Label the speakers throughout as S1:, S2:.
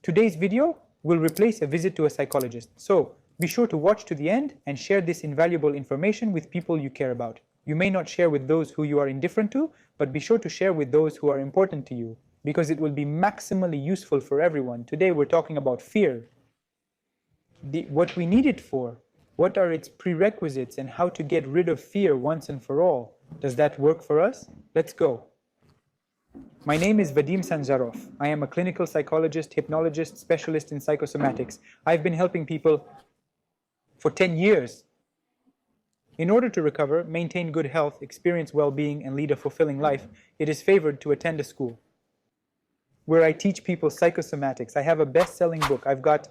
S1: Today's video will replace a visit to a psychologist. So be sure to watch to the end and share this invaluable information with people you care about. You may not share with those who you are indifferent to, but be sure to share with those who are important to you, because it will be maximally useful for everyone. Today we're talking about fear. What we need it for, what are its prerequisites, and how to get rid of fear once and for all. Does that work for us? Let's go. My name is Vadim Sanjarov. I am a clinical psychologist, hypnologist, specialist in psychosomatics. I've been helping people for 10 years. In order to recover, maintain good health, experience well-being, and lead a fulfilling life, it is favored to attend a school where I teach people psychosomatics. I have a best-selling book. I've got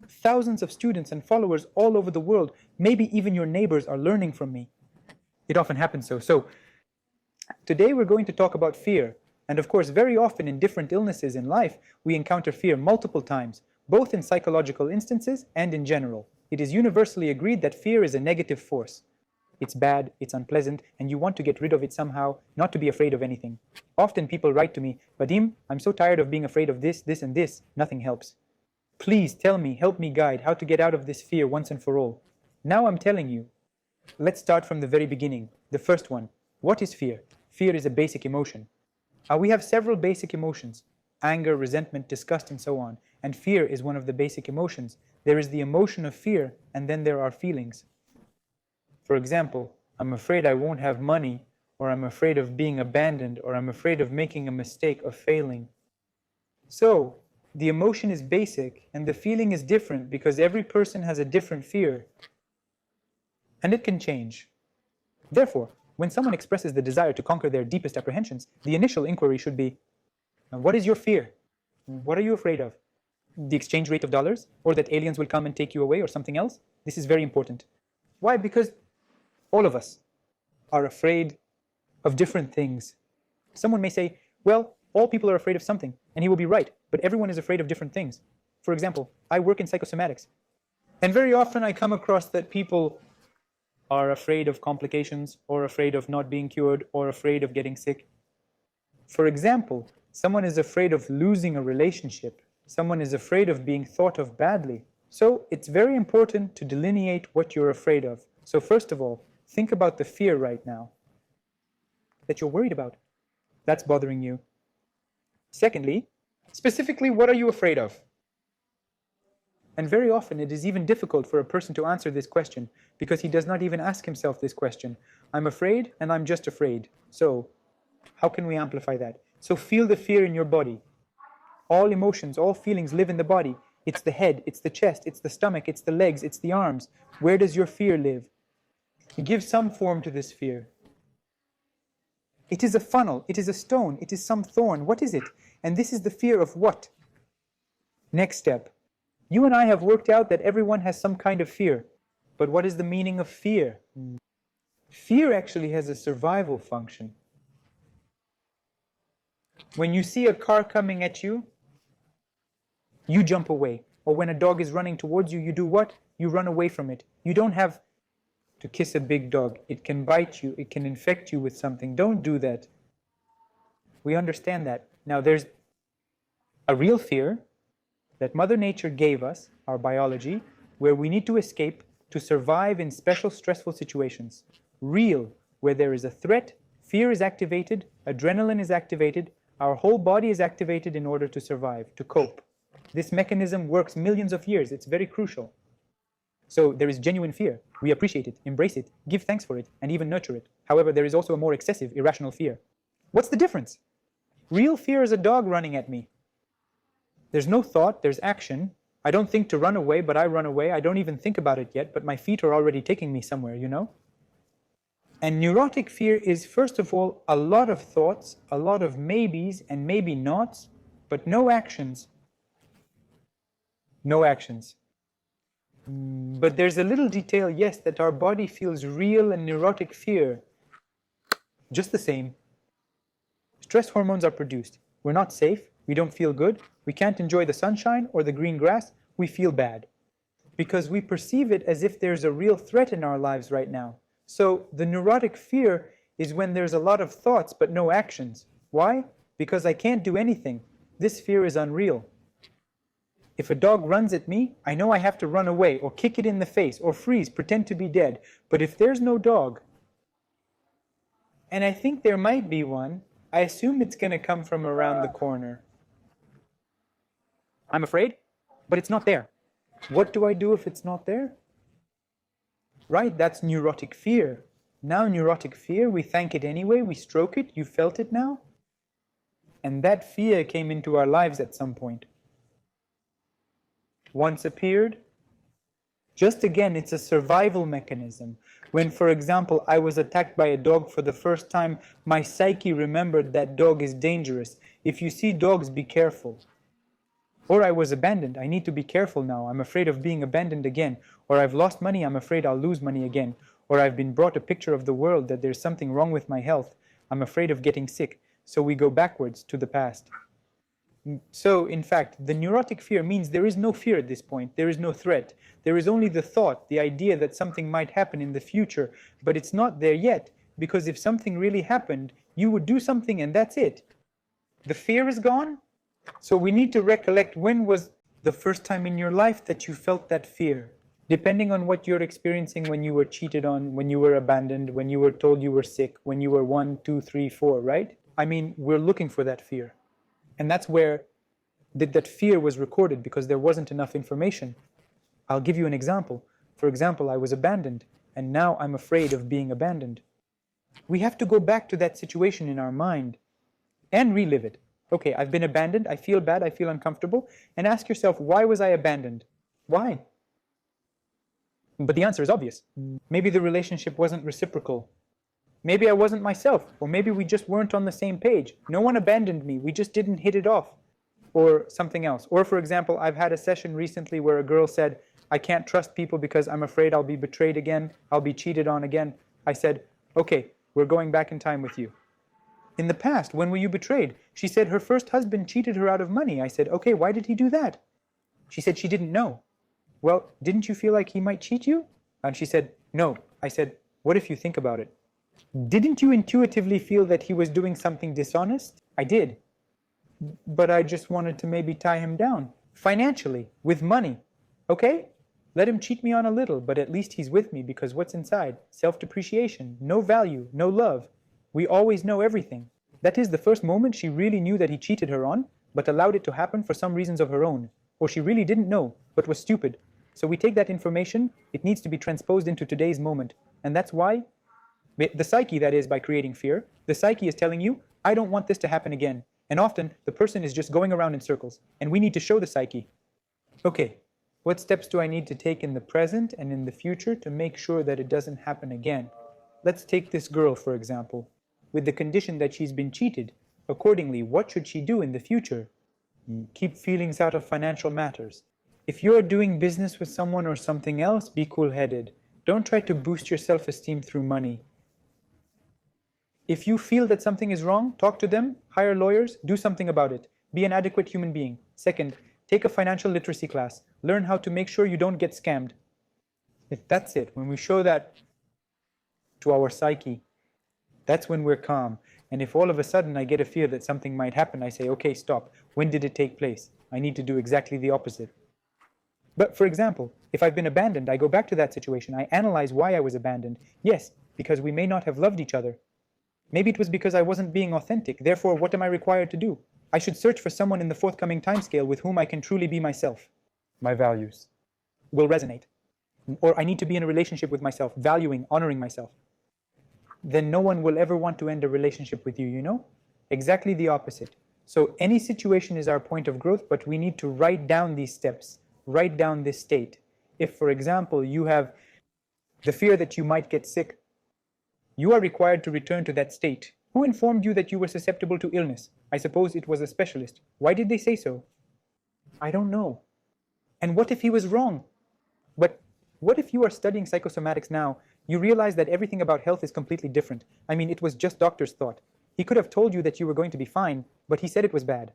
S1: thousands of students and followers all over the world. Maybe even your neighbors are learning from me. It often happens so. So today we're going to talk about fear. And of course, very often in different illnesses in life, we encounter fear multiple times, both in psychological instances and in general. It is universally agreed that fear is a negative force. It's bad, it's unpleasant, and you want to get rid of it somehow, not to be afraid of anything. Often people write to me, Vadim, I'm so tired of being afraid of this, this, and this. Nothing helps. Please tell me, help me guide how to get out of this fear once and for all. Now I'm telling you. Let's start from the very beginning. The first one. What is fear? Fear is a basic emotion. We have several basic emotions. Anger, resentment, disgust, and so on. And fear is one of the basic emotions. There is the emotion of fear, and then there are feelings. For example, I'm afraid I won't have money, or I'm afraid of being abandoned, or I'm afraid of making a mistake, of failing. So, the emotion is basic, and the feeling is different because every person has a different fear. And it can change. Therefore, when someone expresses the desire to conquer their deepest apprehensions, the initial inquiry should be, what is your fear? What are you afraid of? The exchange rate of dollars? Or that aliens will come and take you away, or something else? This is very important. Why? Because all of us are afraid of different things. Someone may say, well, all people are afraid of something, and he will be right, but everyone is afraid of different things. For example, I work in psychosomatics, and very often I come across that people are afraid of complications, or afraid of not being cured, or afraid of getting sick. For example, someone is afraid of losing a relationship. Someone is afraid of being thought of badly. So it's very important to delineate what you're afraid of. So first of all, think about the fear right now that you're worried about. That's bothering you. Secondly, specifically, what are you afraid of? And very often it is even difficult for a person to answer this question because he does not even ask himself this question. I'm afraid and I'm just afraid. So how can we amplify that? So feel the fear in your body. All emotions, all feelings live in the body. It's the head, it's the chest, it's the stomach, it's the legs, it's the arms. Where does your fear live? Give some form to this fear. It is a funnel, it is a stone, it is some thorn. What is it? And this is the fear of what? Next step. You and I have worked out that everyone has some kind of fear. But what is the meaning of fear? Fear actually has a survival function. When you see a car coming at you, you jump away. Or when a dog is running towards you, you do what? You run away from it. You don't have to kiss a big dog. It can bite you. It can infect you with something. Don't do that. We understand that. Now there's a real fear that Mother Nature gave us, our biology, where we need to escape to survive in special stressful situations. Real, where there is a threat, fear is activated, adrenaline is activated, our whole body is activated in order to survive, to cope. This mechanism works millions of years. It's very crucial. So there is genuine fear. We appreciate it, embrace it, give thanks for it, and even nurture it. However, there is also a more excessive, irrational fear. What's the difference? Real fear is a dog running at me. There's no thought, there's action. I don't think to run away, but I run away. I don't even think about it yet, but my feet are already taking me somewhere, you know? And neurotic fear is, first of all, a lot of thoughts, a lot of maybes and maybe nots, but no actions. No actions. But there's a little detail, yes, that our body feels real and neurotic fear. Just the same. Stress hormones are produced. We're not safe. We don't feel good. We can't enjoy the sunshine or the green grass. We feel bad. Because we perceive it as if there's a real threat in our lives right now. So the neurotic fear is when there's a lot of thoughts but no actions. Why? Because I can't do anything. This fear is unreal. If a dog runs at me, I know I have to run away or kick it in the face or freeze, pretend to be dead. But if there's no dog, and I think there might be one, I assume it's going to come from around the corner. I'm afraid, but it's not there. What do I do if it's not there? Right, that's neurotic fear. Now neurotic fear, we thank it anyway, we stroke it, you felt it now. And that fear came into our lives at some point. Once appeared. Just again, it's a survival mechanism. When, for example, I was attacked by a dog for the first time, my psyche remembered that dog is dangerous. If you see dogs, be careful. Or I was abandoned. I need to be careful now. I'm afraid of being abandoned again. Or I've lost money. I'm afraid I'll lose money again. Or I've been brought a picture of the world that there's something wrong with my health. I'm afraid of getting sick. So we go backwards to the past. So, in fact, the neurotic fear means there is no fear at this point. There is no threat. There is only the thought, the idea that something might happen in the future. But it's not there yet, because if something really happened, you would do something and that's it. The fear is gone. So we need to recollect when was the first time in your life that you felt that fear. Depending on what you're experiencing, when you were cheated on, when you were abandoned, when you were told you were sick, when you were 1, 2, 3, 4, right? I mean, we're looking for that fear. And that's where that fear was recorded, because there wasn't enough information. I'll give you an example. For example, I was abandoned, and now I'm afraid of being abandoned. We have to go back to that situation in our mind and relive it. Okay, I've been abandoned, I feel bad, I feel uncomfortable, and ask yourself, why was I abandoned? Why? But the answer is obvious. Maybe the relationship wasn't reciprocal. Maybe I wasn't myself, or maybe we just weren't on the same page. No one abandoned me, we just didn't hit it off, or something else. Or for example, I've had a session recently where a girl said, I can't trust people because I'm afraid I'll be betrayed again, I'll be cheated on again. I said, okay, we're going back in time with you. In the past, when were you betrayed? She said her first husband cheated her out of money. I said, okay, why did he do that? She said she didn't know. Well, didn't you feel like he might cheat you? And she said, no. I said, what if you think about it? Didn't you intuitively feel that he was doing something dishonest? I did. But I just wanted to maybe tie him down. Financially, with money. Okay? Let him cheat me on a little, but at least he's with me, because what's inside? Self-depreciation, no value, no love. We always know everything. That is the first moment she really knew that he cheated her on, but allowed it to happen for some reasons of her own. Or she really didn't know, but was stupid. So we take that information, it needs to be transposed into today's moment. And that's why the psyche, that is, by creating fear, the psyche is telling you, I don't want this to happen again. And often, the person is just going around in circles. And we need to show the psyche, okay, what steps do I need to take in the present and in the future to make sure that it doesn't happen again? Let's take this girl, for example. With the condition that she's been cheated, accordingly, what should she do in the future? Keep feelings out of financial matters. If you're doing business with someone or something else, be cool-headed. Don't try to boost your self-esteem through money. If you feel that something is wrong, talk to them, hire lawyers, do something about it. Be an adequate human being. Second, take a financial literacy class. Learn how to make sure you don't get scammed. That's it. When we show that to our psyche, that's when we're calm. And if all of a sudden I get a fear that something might happen, I say, okay, stop. When did it take place? I need to do exactly the opposite. But for example, if I've been abandoned, I go back to that situation. I analyze why I was abandoned. Yes, because we may not have loved each other. Maybe it was because I wasn't being authentic. Therefore, what am I required to do? I should search for someone in the forthcoming timescale with whom I can truly be myself. My values will resonate. Or I need to be in a relationship with myself, valuing, honoring myself. Then no one will ever want to end a relationship with you, you know? Exactly the opposite. So any situation is our point of growth, but we need to write down these steps, write down this state. If, for example, you have the fear that you might get sick, you are required to return to that state. Who informed you that you were susceptible to illness? I suppose it was a specialist. Why did they say so? I don't know. And what if he was wrong? But what if you are studying psychosomatics now, you realize that everything about health is completely different? I mean, it was just doctor's thought. He could have told you that you were going to be fine, but he said it was bad.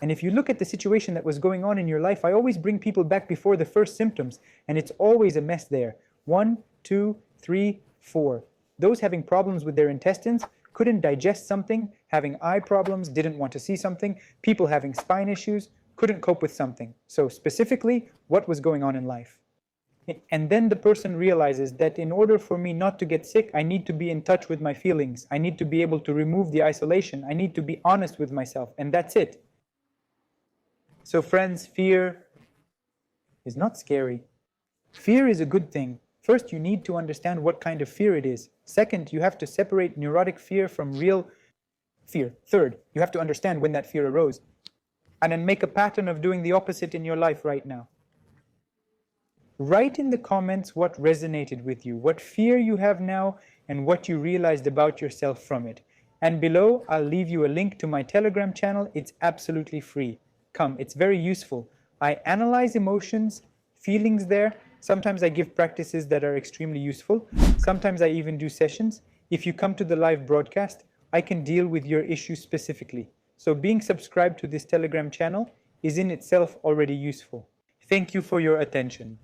S1: And if you look at the situation that was going on in your life, I always bring people back before the first symptoms, and it's always a mess there. 1, 2, 3, 4. Those having problems with their intestines, couldn't digest something, having eye problems, didn't want to see something, people having spine issues, couldn't cope with something. So specifically, what was going on in life? And then the person realizes that in order for me not to get sick, I need to be in touch with my feelings. I need to be able to remove the isolation. I need to be honest with myself, and that's it. So friends, fear is not scary. Fear is a good thing. First, you need to understand what kind of fear it is. Second, you have to separate neurotic fear from real fear. Third, you have to understand when that fear arose. And then make a pattern of doing the opposite in your life right now. Write in the comments what resonated with you, what fear you have now, and what you realized about yourself from it. And below, I'll leave you a link to my Telegram channel. It's absolutely free. Come, it's very useful. I analyze emotions, feelings there. Sometimes I give practices that are extremely useful. Sometimes I even do sessions. If you come to the live broadcast, I can deal with your issue specifically. So being subscribed to this Telegram channel is in itself already useful. Thank you for your attention.